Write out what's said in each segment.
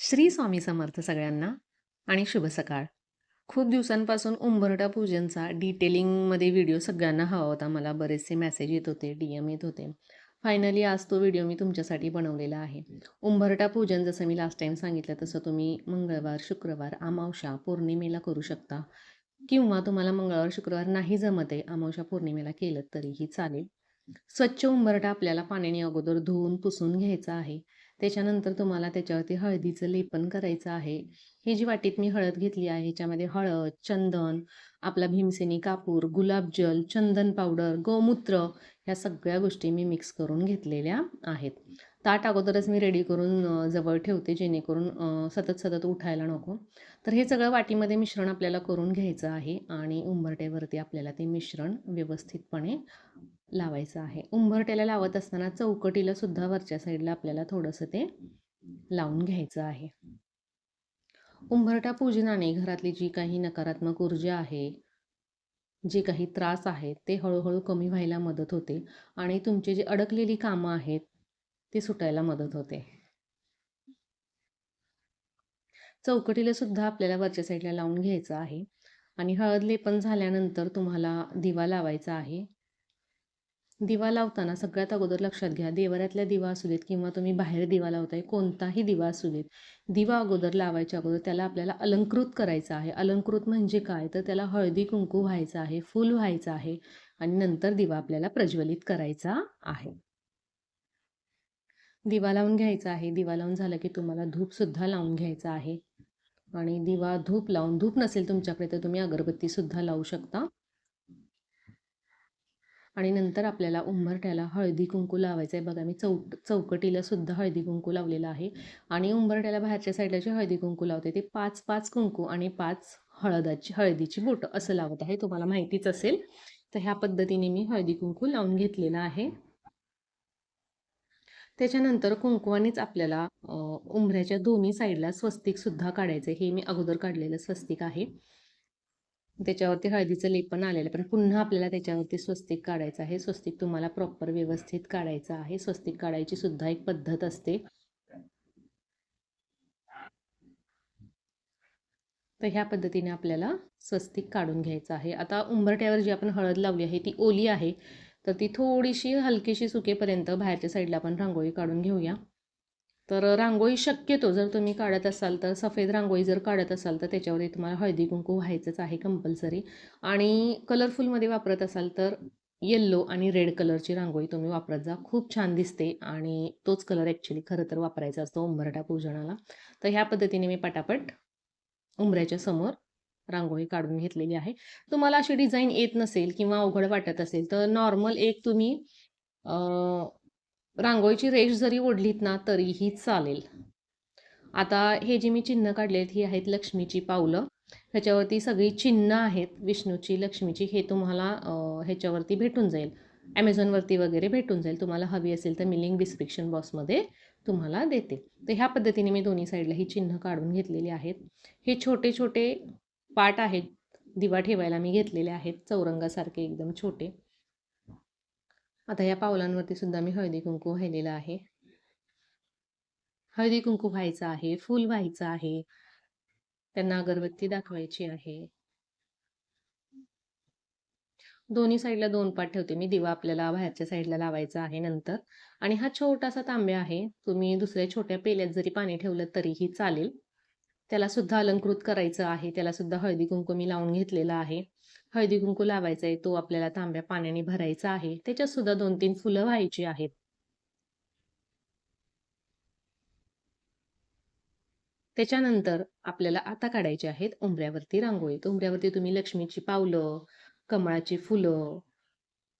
श्री स्वामी समर्थ सगळ्यांना आणि शुभ सकाळ. खूप दिवसांपासून उंबरठा पूजनचा डिटेलिंगमध्ये व्हिडिओ सगळ्यांना हवा होता. मला बरेचसे मेसेज येत होते, DM येत होते. फायनली आज तो व्हिडिओ मी तुमच्यासाठी बनवलेला आहे. उंबरठा पूजन जसं मी लास्ट टाईम सांगितलं तसं तुम्ही मंगळवार, शुक्रवार, अमावस्या, पौर्णिमेला करू शकता किंवा तुम्हाला मंगळवार, शुक्रवार नाही जमत आहे, अमावस्या, पौर्णिमेला केलं तरीही चालेल. स्वच्छ उंबरठा आपल्याला पाण्याने अगोदर धुवून पुसून घ्यायचा आहे. त्याच्यानंतर तुम्हाला त्याच्यावरती हळदीचं लेपन करायचं आहे. ही जी वाटीत मी हळद घेतली आहे, ह्याच्यामध्ये हळद, चंदन, आपला भीमसेनी कापूर, गुलाबजल, चंदन पावडर, गोमूत्र ह्या सगळ्या गोष्टी मी मिक्स करून घेतलेल्या आहेत. ताट अगोदरच मी रेडी करून जवळ ठेवते जेणेकरून सतत सतत उठायला नको. तर हे सगळं वाटीमध्ये मिश्रण आपल्याला करून घ्यायचं आहे आणि उंबरठ्यावरती आपल्याला ते मिश्रण व्यवस्थितपणे लावायचं आहे. उंबरठ्याला लावत असताना चौकटीला सुद्धा वरच्या साईडला आपल्याला थोडंसं ते लावून घ्यायचं आहे. उंबरठा पूजनाने घरातली जी काही नकारात्मक ऊर्जा आहे, जे काही त्रास आहेत, ते हळूहळू कमी व्हायला मदत होते आणि तुमची जी अडकलेली कामं आहेत, ती सुटायला मदत होते. चौकटीला सुद्धा आपल्याला वरच्या साईडला लावून घ्यायचं आहे आणि हळद लेपन झाल्यानंतर तुम्हाला दिवा लावायचा आहे. दिवा लावताना सगळ्यात अगोदर लक्षात घ्या, देव्हाऱ्यातला दिवा असू देत किंवा तुम्ही बाहेर दिवा लावताय, कोणताही दिवा असू देत, दिवा अगोदर लावायच्या अगोदर त्याला आपल्याला अलंकृत करायचं आहे. अलंकृत म्हणजे काय? तर त्याला हळदी कुंकू व्हायचं आहे, फूल व्हायचं आहे आणि नंतर दिवा आपल्याला प्रज्वलित करायचा आहे. दिवा लावून घ्यायचा आहे. दिवा लावून झालं की तुम्हाला धूपसुद्धा लावून घ्यायचा आहे आणि दिवा धूप लावून, धूप नसेल तुमच्याकडे तर तुम्ही अगरबत्तीसुद्धा लावू शकता. आणि नंतर आपल्याला उंबरठ्याला हळदी कुंकू लावायचं आहे. बघा मी चौकटीला सुद्धा हळदी कुंकू लावलेलं आहे आणि उंबरठ्याला बाहेरच्या साईडला जे हळदी कुंकू लावते ते 5-5 कुंकू आणि 5 हळदीची बोटं असं लावत आहे. तुम्हाला माहितीच असेल. तर ह्या पद्धतीने मी हळदी कुंकू लावून घेतलेलं आहे. त्याच्यानंतर कुंकवानेच आपल्याला उंबऱ्याच्या दोन्ही साईडला स्वस्तिकसुद्धा काढायचं आहे. हे मी अगोदर काढलेलं स्वस्तिक आहे. त्याच्यावरती हळदीचं लेपन आलेलं आहे, पण पुन्हा आपल्याला त्याच्यावरती स्वस्तिक काढायचं आहे. स्वस्तिक तुम्हाला प्रॉपर व्यवस्थित काढायचं आहे. स्वस्तिक काढायची सुद्धा एक पद्धत असते. तर ह्या पद्धतीने आपल्याला स्वस्तिक काढून घ्यायचं आहे. आता उंबरठ्यावर जी आपण हळद लावली आहे ती ओली आहे, तर ती थोडीशी हलकीशी सुकेपर्यंत बाहेरच्या साईडला आपण रांगोळी काढून घेऊया. तर रांगोळी शक्यतो जर तुम्ही काढत असाल तर सफेद रांगोळी जर काढत असाल तर त्याच्यावरती तुम्हाला हळदी कुंकू व्हायचंच आहे कंपल्सरी. आणि कलरफुलमध्ये वापरत असाल तर येल्लो आणि रेड कलरची रांगोळी तुम्ही वापरत जा. खूप छान दिसते आणि तोच कलर ॲक्च्युली खरं तर वापरायचा असतो उंबरठा पूजनाला. तर ह्या पद्धतीने मी पटापट उंबऱ्याच्या समोर रांगोळी काढून घेतलेली आहे. तुम्हाला अशी डिझाईन येत नसेल किंवा अवघड वाटत असेल तर नॉर्मल एक तुम्ही रांगोळीची रेष जरी ओढलीत ना तरीही चालेल. आता हे जे मी चिन्ह काढले आहेत ही आहेत लक्ष्मीची पावलं. ह्याच्यावरती सगळी चिन्ह आहेत विष्णूची, लक्ष्मीची. हे तुम्हाला ह्याच्यावरती भेटून जाईल. Amazonवरती वगैरे भेटून जाईल. तुम्हाला हवी असेल तर मी लिंक डिस्क्रिप्शन बॉक्समध्ये तुम्हाला देते. तर ह्या पद्धतीने मी दोन्ही साईडला ही चिन्ह काढून घेतलेली आहेत. हे छोटे छोटे पाट आहेत दिवा ठेवायला मी घेतलेले आहेत, चौरंगासारखे एकदम छोटे. आता या पावलांवरती सुद्धा मी हळदी कुंकू वाहिलेलं आहे. हळदी कुंकू व्हायचं आहे, फूल व्हायचं आहे, त्यांना अगरबत्ती दाखवायची आहे. दोन्ही साईडला 2 पाट ठेवते मी. दिवा आपल्याला बाहेरच्या साईडला लावायचा आहे नंतर. आणि हा छोटासा तांब्या आहे. तुम्ही दुसऱ्या छोट्या पेल्यात जरी पाणी ठेवलं तरीही चालेल. त्याला सुद्धा अलंकृत करायचं आहे. त्याला सुद्धा हळदी कुंकू मी लावून घेतलेला आहे. हळदी कुंकू लावायचा आहे. तो आपल्याला तांब्या पाण्याने भरायचा आहे. त्याच्यात सुद्धा 2-3 फुलं व्हायची आहेत. त्याच्यानंतर आपल्याला आता काढायचे आहेत उंबऱ्यावरती रांगोळी. तर उंबऱ्यावरती तुम्ही लक्ष्मीची पावलं, कमळाची फुलं,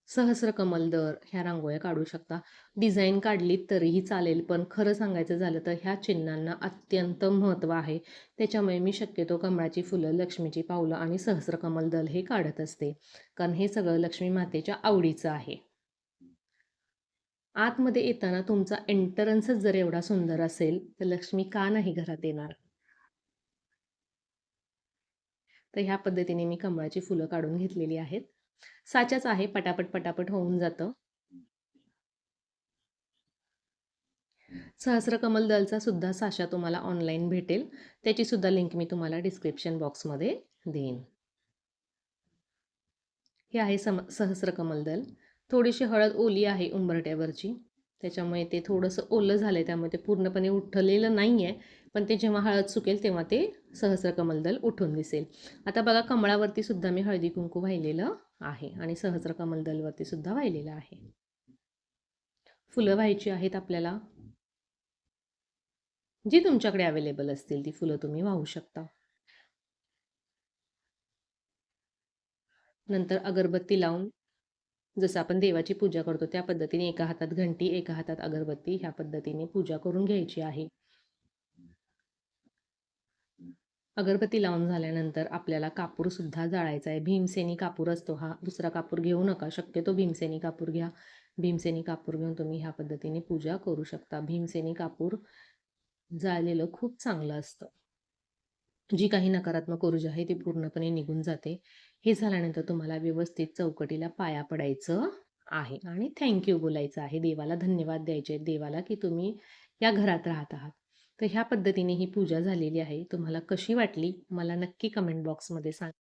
सहस्रकमलदर ह्या रांगोळ्या काढू शकता. डिझाईन काढलीत तरीही चालेल, पण खरं सांगायचं झालं तर ह्या चिन्हांना अत्यंत महत्त्व आहे. त्याच्यामुळे मी शक्यतो कमळाची फुलं, लक्ष्मीची पावलं आणि सहस्रकमलदल हे काढत असते. कारण हे सगळं लक्ष्मी मातेच्या आवडीचं आहे. आतमध्ये येताना तुमचा एंट्रन्सच जर एवढा सुंदर असेल, तर लक्ष्मी का नाही घरात येणार? तर ह्या पद्धतीने मी कमळाची फुलं काढून घेतलेली आहेत. साच्याच आहे, पटापट, पटापट होऊन जातं. सहस्रकमल दलचा सुद्धा साचा तुम्हाला ऑनलाईन भेटेल. त्याची सुद्धा लिंक मी तुम्हाला डिस्क्रिप्शन बॉक्समध्ये देईन. हे आहे सहस्रकमल दल. थोडीशी हळद ओली आहे उंबरठ्यावरची. त्याच्यामुळे ते थोडंसं ओलं झालं आहे, त्यामुळे ते पूर्णपणे उठलेलं नाही आहे. पण ते जेव्हा हळद सुकेल तेव्हा ते सहस्रकमल दल उठून दिसेल. आता बघा, कमळावरती सुद्धा मी हळदी कुंकू वाहिलेलं आहे आणि सहस्रकमल दलवरती सुद्धा वाहिलेलं आहे. फुलं व्हायची आहेत आपल्याला. जी तुमच्याकडे अवेलेबल असतील ती फुलं तुम्ही वाहू शकता. नंतर अगरबत्ती लावून, जसं आपण देवाची पूजा करतो त्या पद्धतीने एका हातात घंटी, एका हातात अगरबत्ती, ह्या पद्धतीने पूजा करून घ्यायची आहे. अगरबत्ती लावून झाल्यानंतर आपल्याला कापूरसुद्धा जाळायचा आहे. भीमसेनी कापूर असतो हा. दुसरा कापूर घेऊ नका. शक्यतो भीमसेनी कापूर घ्या. भीमसेनी कापूर घेऊन तुम्ही ह्या पद्धतीने पूजा करू शकता. भीमसेनी कापूर जाळलेलं खूप चांगलं असतं. जी काही नकारात्मक ऊर्जा आहे ती पूर्णपणे निघून जाते. हे झाल्यानंतर तुम्हाला व्यवस्थित चौकटीला पाया पडायचं आहे आणि थँक बोलायचं आहे. देवाला धन्यवाद द्यायचे आहेत देवाला, की तुम्ही या घरात राहत आहात. तर ह्या पद्धतीने ही पूजा झालेली आहे. तुम्हाला कशी वाटली मला नक्की कमेंट बॉक्समध्ये सांगा.